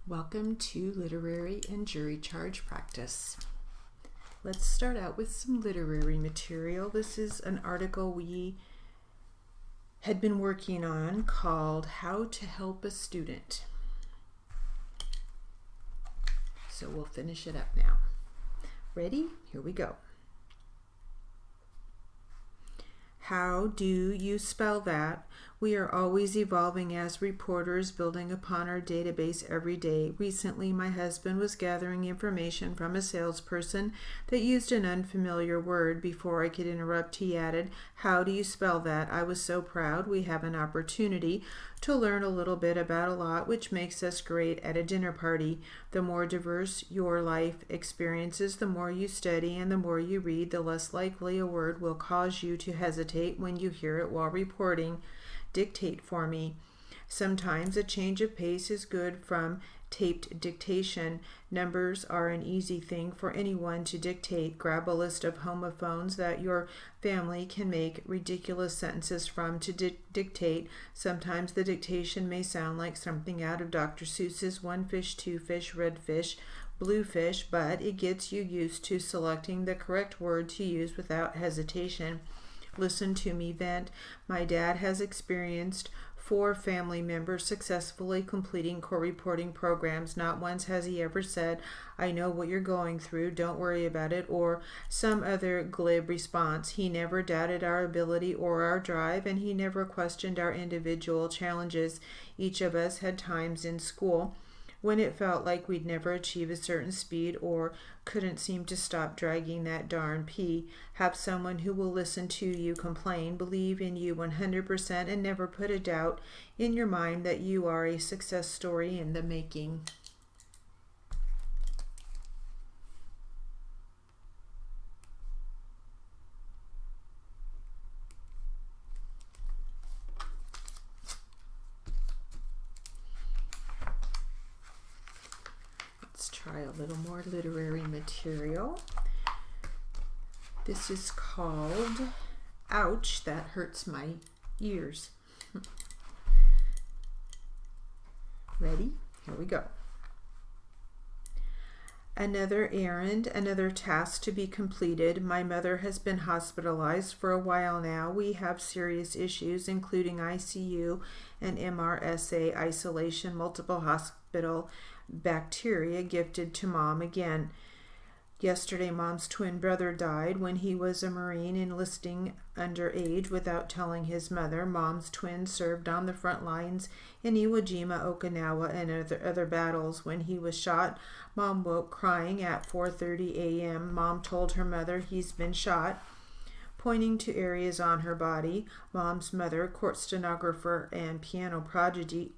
Welcome to literary and jury charge practice. Let's start out with some literary material. This is an article we had been working on called How to Help a Student. So we'll finish it up now. Ready? Here we go. How do you spell that? We are always evolving as reporters, building upon our database every day. Recently, my husband was gathering information from a salesperson that used an unfamiliar word. Before I could interrupt, he added, "How do you spell that?" I was so proud. We have an opportunity to learn a little bit about a lot, which makes us great at a dinner party. The more diverse your life experiences, the more you study and the more you read, the less likely a word will cause you to hesitate when you hear it while reporting. Dictate for me. Sometimes a change of pace is good from taped dictation. Numbers are an easy thing for anyone to dictate. Grab a list of homophones that your family can make ridiculous sentences from to dictate. Sometimes the dictation may sound like something out of Dr. Seuss's One Fish, Two Fish, Red Fish, Blue Fish, but it gets you used to selecting the correct word to use without hesitation. Listen to me vent. My dad has experienced 4 family members successfully completing court reporting programs. Not once has he ever said, "I know what you're going through, don't worry about it," or some other glib response. He never doubted our ability or our drive, and he never questioned our individual challenges. Each of us had times in school when it felt like we'd never achieve a certain speed or couldn't seem to stop dragging that darn pee. Have someone who will listen to you complain, believe in you 100%, and never put a doubt in your mind that you are a success story in the making. Let's try a little more literary material. This is called Ouch, That Hurts My Ears. Ready? Here we go. Another errand, another task to be completed. My mother has been hospitalized for a while now. We have serious issues, including ICU and MRSA isolation, multiple hospital bacteria gifted to Mom again. Yesterday, Mom's twin brother died when he was a Marine enlisting underage without telling his mother. Mom's twin served on the front lines in Iwo Jima, Okinawa, and other battles. When he was shot, Mom woke crying at 4:30 a.m. Mom told her mother he's been shot, pointing to areas on her body. Mom's mother, court stenographer and piano prodigy,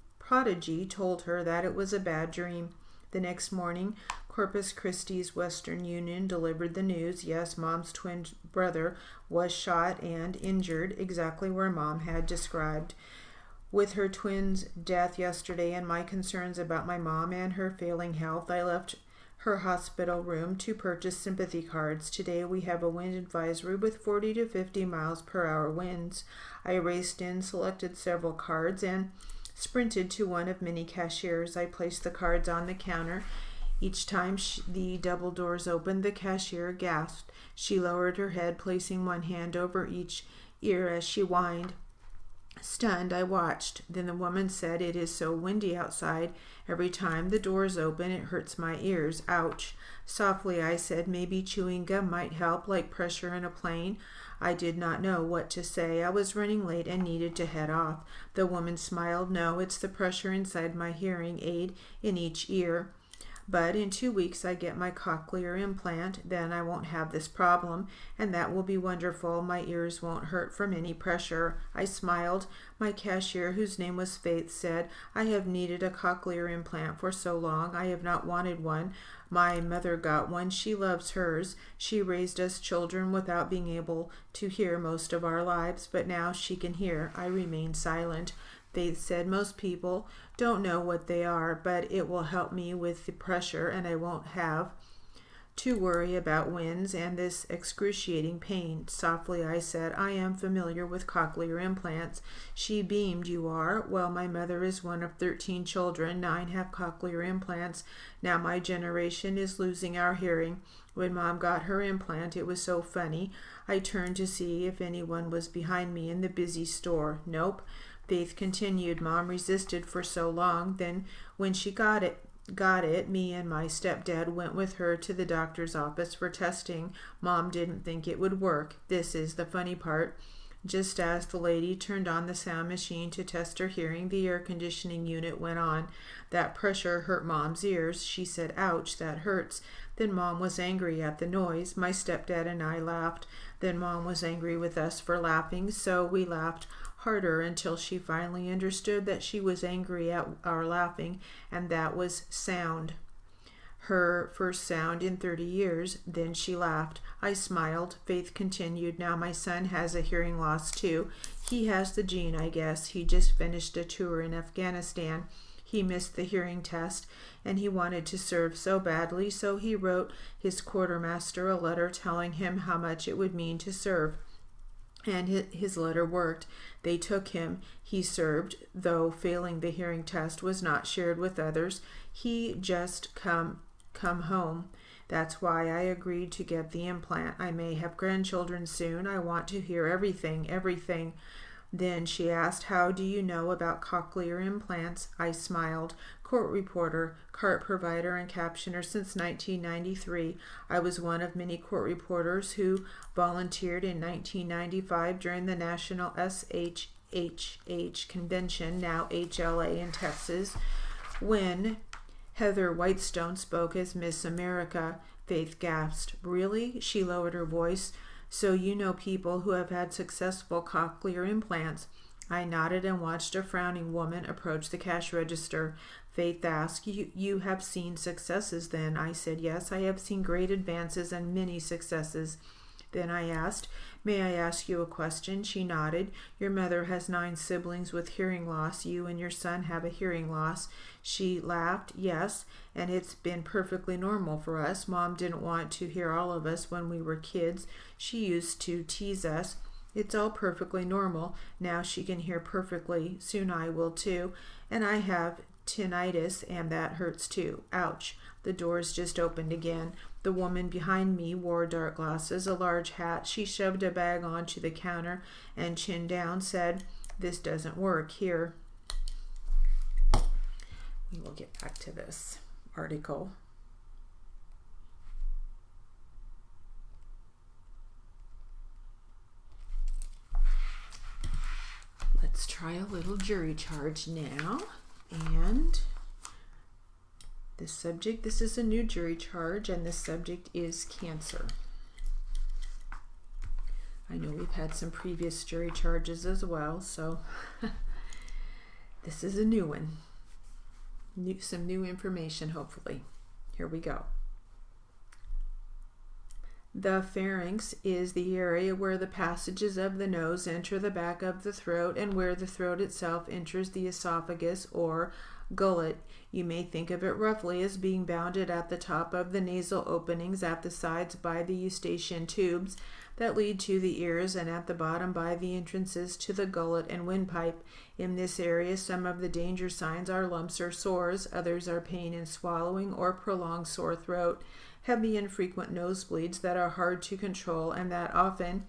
told her that it was a bad dream. The next morning, Corpus Christi's Western Union delivered the news. Yes, Mom's twin brother was shot and injured, exactly where Mom had described. With her twin's death yesterday and my concerns about my mom and her failing health, I left her hospital room to purchase sympathy cards. Today we have a wind advisory with 40 to 50 miles per hour winds. I raced in, selected several cards, and sprinted to one of many cashiers. I placed the cards on the counter. Each time the double doors opened, the cashier gasped. She lowered her head, placing one hand over each ear as she whined. Stunned, I watched. Then the woman said, "It is so windy outside. Every time the doors open, it hurts my ears. Ouch." Softly, I said, "Maybe chewing gum might help, like pressure in a plane." I did not know what to say. I was running late and needed to head off. The woman smiled. "No, it's the pressure inside my hearing aid in each ear. But in 2 weeks I get my cochlear implant. Then I won't have this problem, and that will be wonderful. My ears won't hurt from any pressure." I smiled. My cashier, whose name was Faith, said, "I have needed a cochlear implant for so long. I have not wanted one. My mother got one. She loves hers. She raised us children without being able to hear most of our lives, but now she can hear." I remained silent. Faith said, "Most people don't know what they are, but it will help me with the pressure and I won't have to worry about winds and this excruciating pain. Softly I said, I am familiar with cochlear implants. She beamed. You are? Well, my mother is one of 13 children. 9 have cochlear implants. Now my generation is losing our hearing. When Mom got her implant, it was so funny. I turned to see if anyone was behind me in the busy store. Nope. Faith continued. Mom resisted for so long. Then when she got it, me and my stepdad went with her to the doctor's office for testing. Mom didn't think it would work. This is the funny part. Just as the lady turned on the sound machine to test her hearing, the air conditioning unit went on. That pressure hurt Mom's ears. She said, ouch, that hurts. Then Mom was angry at the noise. My stepdad and I laughed. Then Mom was angry with us for laughing, so we laughed harder until she finally understood that she was angry at our laughing, and that was sound. Her first sound in 30 years. Then she laughed. I smiled. Faith continued. Now my son has a hearing loss too. He has the gene, I guess. He just finished a tour in Afghanistan. He missed the hearing test, and he wanted to serve so badly, so he wrote his quartermaster a letter telling him how much it would mean to serve. And his letter worked. They took him. He served, though failing the hearing test was not shared with others. He just come home. That's why I agreed to get the implant. I may have grandchildren soon. I want to hear everything. Then she asked, how do you know about cochlear implants? I smiled. Court reporter, cart provider, and captioner since 1993. I was one of many court reporters who volunteered in 1995 during the National SHHH Convention, now HLA, in Texas, when Heather Whitestone spoke as Miss America. Faith gasped. Really? She lowered her voice. So you know people who have had successful cochlear implants. I nodded and watched a frowning woman approach the cash register. Faith asked, you have seen successes then? I said, yes, I have seen great advances and many successes. Then I asked, may I ask you a question? She nodded. Your mother has 9 siblings with hearing loss. You and your son have a hearing loss. She laughed. Yes, and it's been perfectly normal for us. Mom didn't want to hear all of us when we were kids. She used to tease us. It's all perfectly normal. Now she can hear perfectly. Soon I will too. And I have tinnitus, and that hurts too. Ouch. The doors just opened again. The woman behind me wore dark glasses, a large hat. She shoved a bag onto the counter and, chin down, said, this doesn't work. Here. We will get back to this article. Let's try a little jury charge now. And this is a new jury charge, and the subject is cancer. I know we've had some previous jury charges as well, so this is a new one. Some new information, hopefully. Here we go. The pharynx is the area where the passages of the nose enter the back of the throat and where the throat itself enters the esophagus or gullet. You may think of it roughly as being bounded at the top of the nasal openings, at the sides by the eustachian tubes that lead to the ears, and at the bottom by the entrances to the gullet and windpipe. In this area, some of the danger signs are lumps or sores. Others are pain in swallowing or prolonged sore throat. Heavy and frequent nosebleeds that are hard to control and that often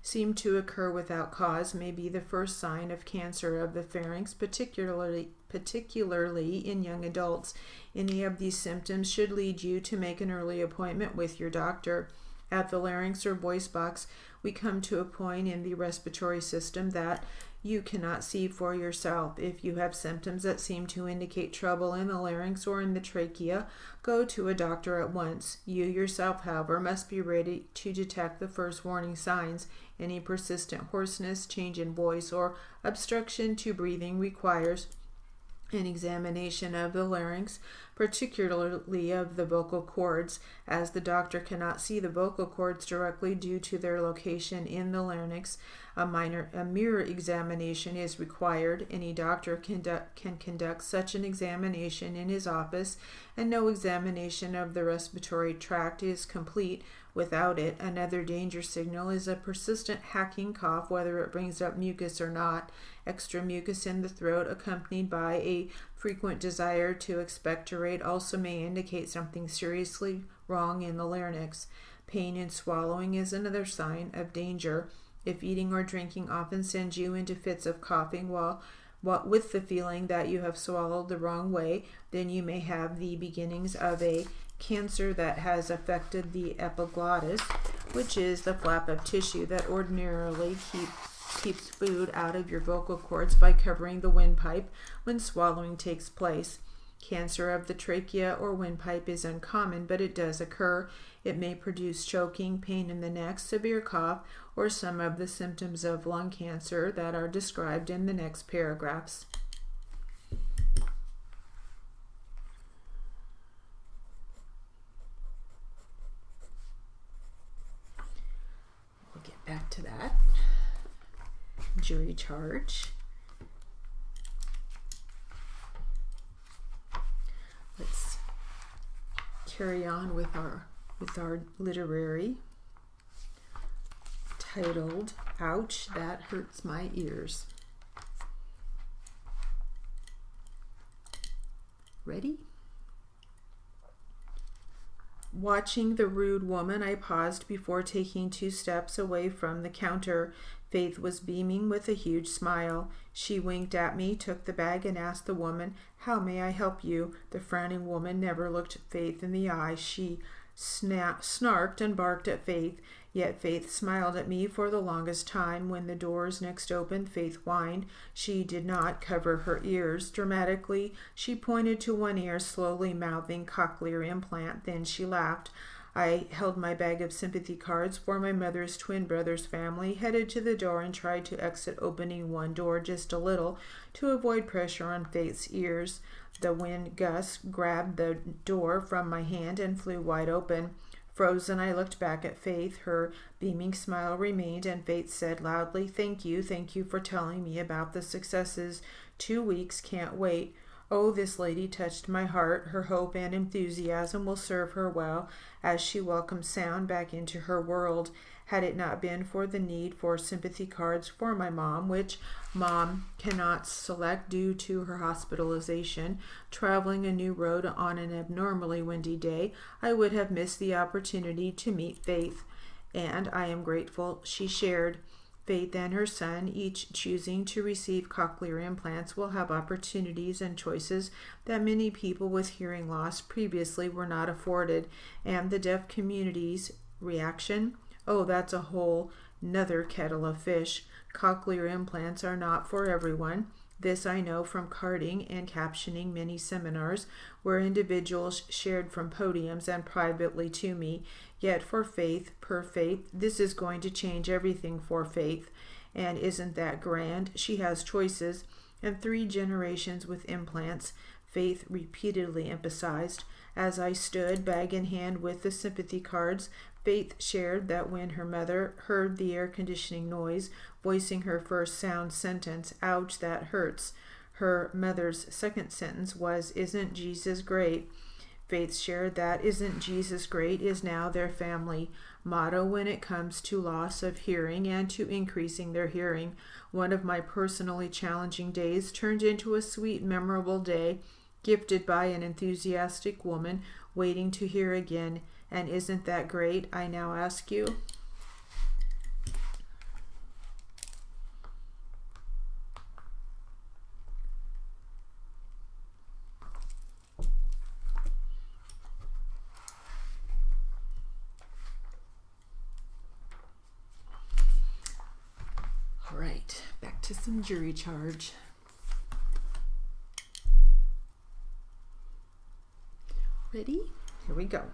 seem to occur without cause may be the first sign of cancer of the pharynx, particularly in young adults. Any of these symptoms should lead you to make an early appointment with your doctor. At the larynx or voice box, we come to a point in the respiratory system that you cannot see for yourself. If you have symptoms that seem to indicate trouble in the larynx or in the trachea, go to a doctor at once. You yourself, however, must be ready to detect the first warning signs. Any persistent hoarseness, change in voice, or obstruction to breathing requires an examination of the larynx. particularly of the vocal cords, as the doctor cannot see the vocal cords directly due to their location in the larynx. A mirror examination is required. Any doctor can conduct such an examination in his office, and no examination of the respiratory tract is complete without it. Another danger signal is a persistent hacking cough, whether it brings up mucus or not. Extra mucus in the throat accompanied by a frequent desire to expectorate also may indicate something seriously wrong in the larynx. Pain in swallowing is another sign of danger. If eating or drinking often sends you into fits of coughing with the feeling that you have swallowed the wrong way, then you may have the beginnings of a cancer that has affected the epiglottis, which is the flap of tissue that ordinarily keeps food out of your vocal cords by covering the windpipe when swallowing takes place. Cancer of the trachea or windpipe is uncommon, but it does occur. It may produce choking, pain in the neck, severe cough, or some of the symptoms of lung cancer that are described in the next paragraphs. We'll get back to that. Jury charge. Let's carry on with our literary, titled "Ouch, That Hurts My Ears." Ready? Watching the rude woman, I paused before taking 2 steps away from the counter. Faith was beaming with a huge smile. She winked at me, took the bag, and asked the woman, "How may I help you?" The frowning woman never looked Faith in the eye. She snarked and barked at Faith, yet Faith smiled at me for the longest time. When the doors next opened, Faith whined. She did not cover her ears. Dramatically, she pointed to one ear, slowly mouthing cochlear implant. Then she laughed. I held my bag of sympathy cards for my mother's twin brother's family, headed to the door, and tried to exit, opening one door just a little to avoid pressure on Faith's ears. The wind gust grabbed the door from my hand and flew wide open. Frozen, I looked back at Faith. Her beaming smile remained, and Faith said loudly, Thank you for telling me about the successes. 2 weeks, can't wait." Oh, this lady touched my heart. Her hope and enthusiasm will serve her well as she welcomes sound back into her world. Had it not been for the need for sympathy cards for my mom, which Mom cannot select due to her hospitalization, traveling a new road on an abnormally windy day, I would have missed the opportunity to meet Faith, and I am grateful she shared. Faith and her son, each choosing to receive cochlear implants, will have opportunities and choices that many people with hearing loss previously were not afforded. And the deaf community's reaction? Oh, that's a whole nother kettle of fish. Cochlear implants are not for everyone. This I know from carding and captioning many seminars where individuals shared from podiums and privately to me. Yet for Faith, per Faith, this is going to change everything for Faith. And isn't that grand? She has choices. And 3 generations with implants, Faith repeatedly emphasized. As I stood, bag in hand with the sympathy cards, Faith shared that when her mother heard the air conditioning noise, voicing her first sound sentence, "Ouch, that hurts," her mother's second sentence was, "Isn't Jesus great?" Faith shared that "Isn't Jesus great" is now their family motto when it comes to loss of hearing and to increasing their hearing. One of my personally challenging days turned into a sweet, memorable day, gifted by an enthusiastic woman waiting to hear again. And isn't that great, I now ask you? All right, back to some jury charge. Ready? Here we go.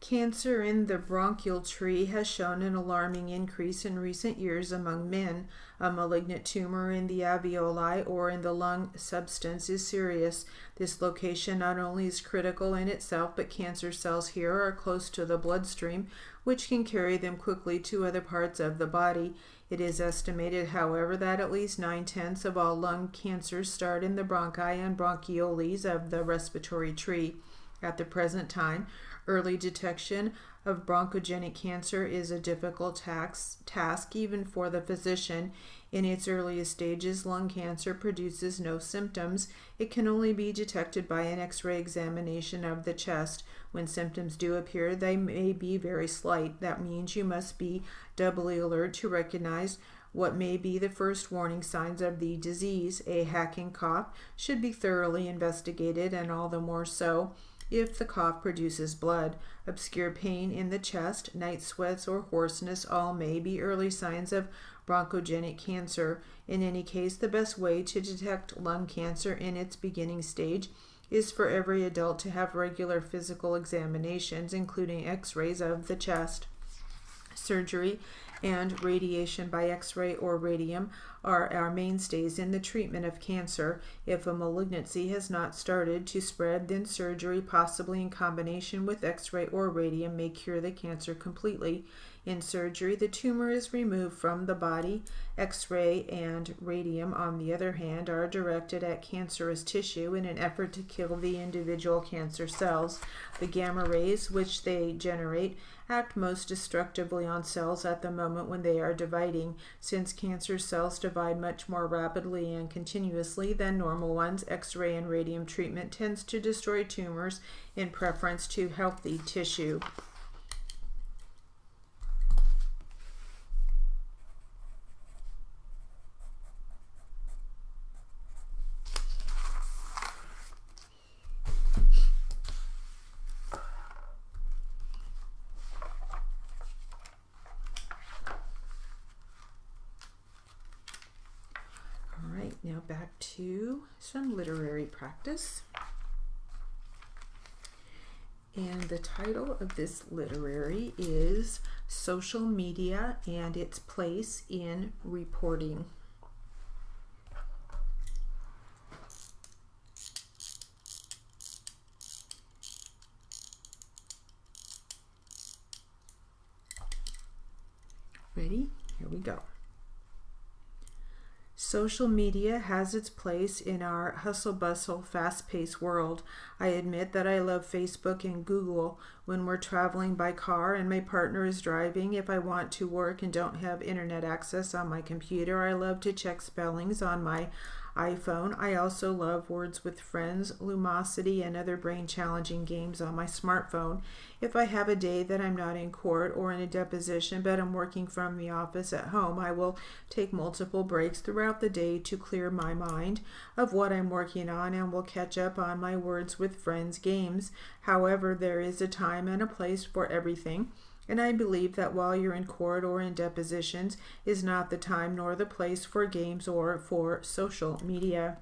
Cancer in the bronchial tree has shown an alarming increase in recent years among men. A malignant tumor in the alveoli or in the lung substance is serious. This location not only is critical in itself, but cancer cells here are close to the bloodstream, which can carry them quickly to other parts of the body. It is estimated, however, that at least 9/10 of all lung cancers start in the bronchi and bronchioles of the respiratory tree. At the present time, early detection of bronchogenic cancer is a difficult task even for the physician. In its earliest stages, lung cancer produces no symptoms. It can only be detected by an X-ray examination of the chest. When symptoms do appear, they may be very slight. That means you must be doubly alert to recognize what may be the first warning signs of the disease. A hacking cough should be thoroughly investigated, and all the more so if the cough produces blood. Obscure pain in the chest, night sweats, or hoarseness all may be early signs of bronchogenic cancer. In any case, the best way to detect lung cancer in its beginning stage is for every adult to have regular physical examinations, including X-rays of the chest. Surgery and radiation by X-ray or radium are our mainstays in the treatment of cancer. If a malignancy has not started to spread, then surgery, possibly in combination with X-ray or radium, may cure the cancer completely. In surgery, the tumor is removed from the body. X-ray and radium, on the other hand, are directed at cancerous tissue in an effort to kill the individual cancer cells. The gamma rays, which they generate, act most destructively on cells at the moment when they are dividing. Since cancer cells divide much more rapidly and continuously than normal ones, X-ray and radium treatment tends to destroy tumors in preference to healthy tissue. Now back to some literary practice. And the title of this literary is Social Media and Its Place in Reporting. Ready? Here we go. Social media has its place in our hustle-bustle, fast-paced world. I admit that I love Facebook and Google when we're traveling by car and my partner is driving. If I want to work and don't have internet access on my computer, I love to check spellings on my iPhone. I also love Words with Friends, Lumosity, and other brain-challenging games on my smartphone. If I have a day that I'm not in court or in a deposition, but I'm working from the office at home, I will take multiple breaks throughout the day to clear my mind of what I'm working on and will catch up on my Words with Friends games. However, there is a time and a place for everything. And I believe that while you're in court or in depositions is not the time nor the place for games or for social media.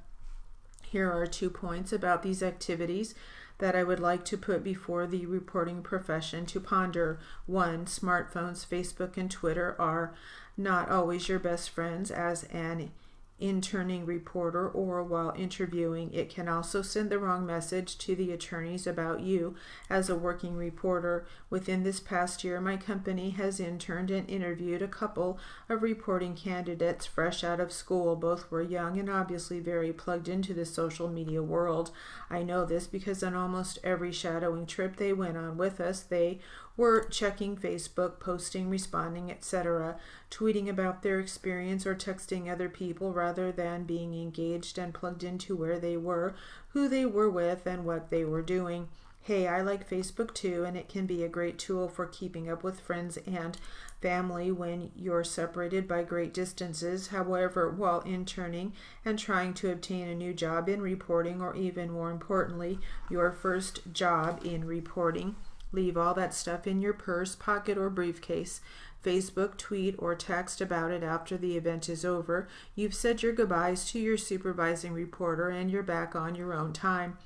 Here are 2 points about these activities that I would like to put before the reporting profession to ponder. 1. Smartphones, Facebook, and Twitter are not always your best friends as an interning reporter or while interviewing. It can also send the wrong message to the attorneys about you as a working reporter. Within this past year, my company has interned and interviewed a couple of reporting candidates fresh out of school. Both were young and obviously very plugged into the social media world. I know this because on almost every shadowing trip they went on with us, they were checking Facebook, posting, responding, etc., tweeting about their experience or texting other people rather than being engaged and plugged into where they were, who they were with, and what they were doing. Hey, I like Facebook too, and it can be a great tool for keeping up with friends and family when you're separated by great distances. However, while interning and trying to obtain a new job in reporting, or even more importantly, your first job in reporting, leave all that stuff in your purse, pocket, or briefcase. Facebook, tweet, or text about it after the event is over. You've said your goodbyes to your supervising reporter and you're back on your own time.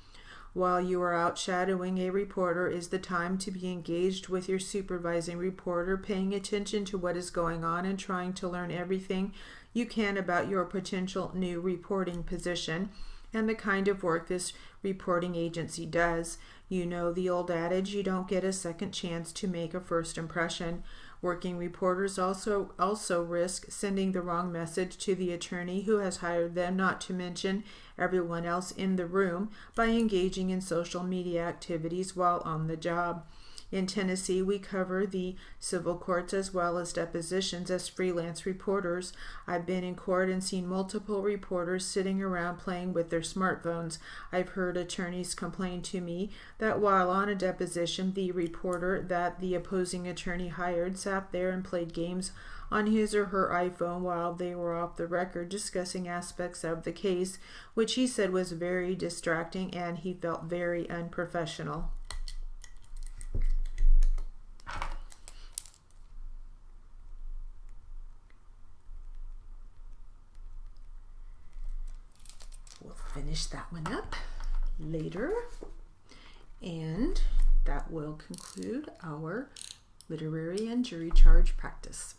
While you are out shadowing a reporter is the time to be engaged with your supervising reporter, paying attention to what is going on and trying to learn everything you can about your potential new reporting position and the kind of work this reporting agency does. You know the old adage, you don't get a second chance to make a first impression. Working reporters also risk sending the wrong message to the attorney who has hired them, not to mention everyone else in the room, by engaging in social media activities while on the job. In Tennessee, we cover the civil courts as well as depositions as freelance reporters. I've been in court and seen multiple reporters sitting around playing with their smartphones. I've heard attorneys complain to me that while on a deposition, the reporter that the opposing attorney hired sat there and played games on his or her iPhone while they were off the record discussing aspects of the case, which he said was very distracting and he felt very unprofessional. Finish that one up later, and that will conclude our literary and jury charge practice.